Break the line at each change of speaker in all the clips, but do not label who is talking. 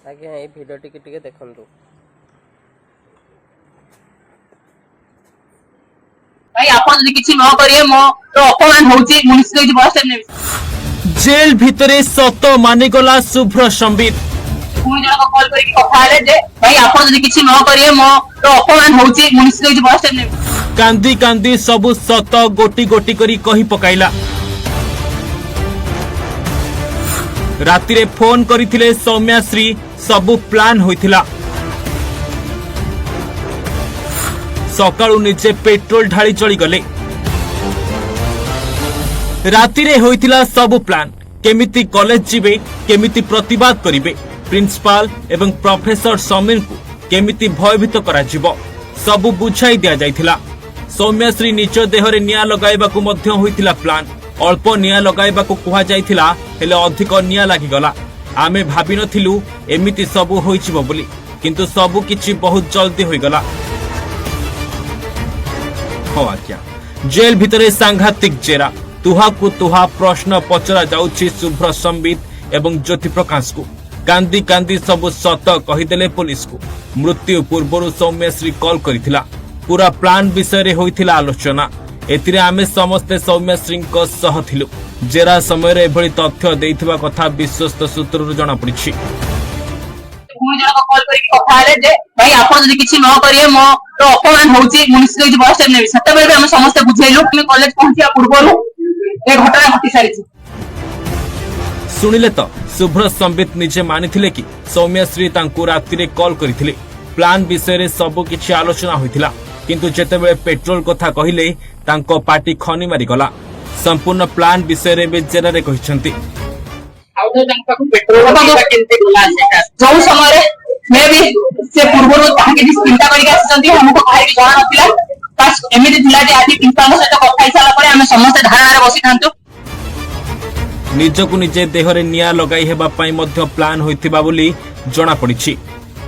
आज्ञा ये भिडियो टिके देखंतु।
भाई आपण जदि किछि न करिए मो तो अपमान होउची म्युनिसिपल बस स्टैंड ने
जेल भितरे सत मानिगला शुभ्र संबित
पुणी जन को कॉल करके कथा आले जे भाई आपण जदि किछि न करिए मो तो अपमान होउची म्युनिसिपल बस स्टैंड ने
कांदी कांदी सबु सत गोटी गोटी करी कही पकाइला। रातिरे फोन करिथिले सौम्याश्री सबु प्लान होइथिला। सकाळु निजे पेट्रोल ढाली चली गले। रातिरे होइथिला सबु प्लान केमिति कॉलेज जिबे केमिति प्रतिवाद करिवे प्रिंसिपल एवं प्रोफेसर समीर को केमिति भयभीत करा जिवो सबु बुझाई दिया जाइथिला। सौम्याश्री निज देहरे निया लगाइबाकू मध्य होइथिला प्लान। अल्प निया लगाइबाकू कुहा जाइथिला हेले अधिक निया लागि गला। आमे भाबी नथिलु एमिति सबु होइचिबो बोली किंतु सबु किछि बहुत जल्दी होई गला। हो आज्ञा जेल भितरे सांघातिक जेरा तुहा को तुहा प्रश्न पचरा जाउछि शुभ्र संबित एवं ज्योति प्रकाश को। कांदी कांदी सबु सत कहिदेले पुलिस को। मृत्यु पूर्वरु सौम्याश्री कॉल करिथिला। पूरा प्लान विषय रे होइथिला आलोचना। एतिरे आमे समस्ते सौम्याश्री को सह थिलु। जेरा समय रे एभଳି तथ्य देइथिबा कथा विश्वस्त सूत्ररु जणा पड़िछि।
पुणी जन को कॉल करके कथा आले जे भाई आपण जदि किछि न करिए मो तो अपमान होउची म्युनिसिपल बस स्टैंड ने सत्य बेले हम समस्त बुझेलु कि कॉलेज पहुंचिया पूर्वरु ए घटना घटी सारिछि।
सुनिले तो शुभ्र संबित निजे मानिथिले कि सौम्याश्री तांकु रातिरे कॉल करिथिले। प्लान विषय रे सब किछि आलोचना होइथिला किंतु जेतेबेले पेट्रोल कथा कहिले तांको पार्टी खनी मारी गला। संपूर्ण प्लान विषय रे बेजेरा रे कहिसंती।
आउ तो तांका पेट्रोल केनते गला सेटा जो समय रे मे भी से पूर्वरु ताहा के चिंता करिक आछंती हमको काहे भी जणा नथिला। बस एमिति थिला जे आदि प्रिंसिपल सहित कथा हिसाला परे हम समस्त धारणा रे बसी थांतु।
निजकु निजे देहरे निया लगाई हेबा पई मध्य प्लान होइथिबा बोली जणा पड़िछि।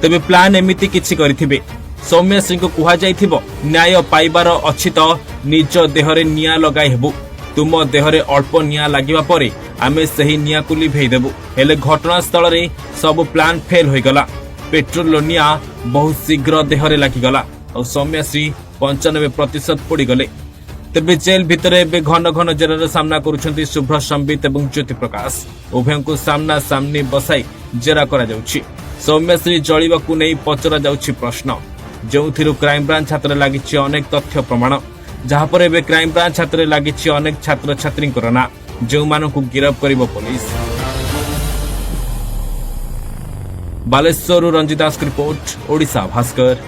तबे प्लान एमिति किछि करिथिबे। सौम्याश्री को कुहा जाइथिबो न्याय पाइबार अछि तो निज देहरे निया लगाई हेबु। तुम देहरे अल्प निया लागिबा परे आमे सही निया को लिभेई देबु। हेले घटना स्थल रे सब प्लान फेल होई गला। पेट्रोल निया बहुत शीघ्र देहरे लागि गला और सौम्याश्री 95% पड़ी गले। तेबे जेल भितरे एबे घन घन जेरार सामना करुछंती शुभ्र संबित एवं ज्योति प्रकाश। उभयों को सामना सामनी बसाई जेरा करा जाउछि। सौम्याश्री जळिबाकू नै पचरा जाउछि प्रश्न जोथिरु क्राइम ब्रांच छात्र लागिछि अनेक तथ्य प्रमाण जहा पर एबे क्राइम ब्रांच छात्र लागिछि अनेक छात्र छात्री करना जो मानकू गिरफ करिवो पुलिस। बालेश्वर रंजित दास रिपोर्ट ओडिशा भास्कर।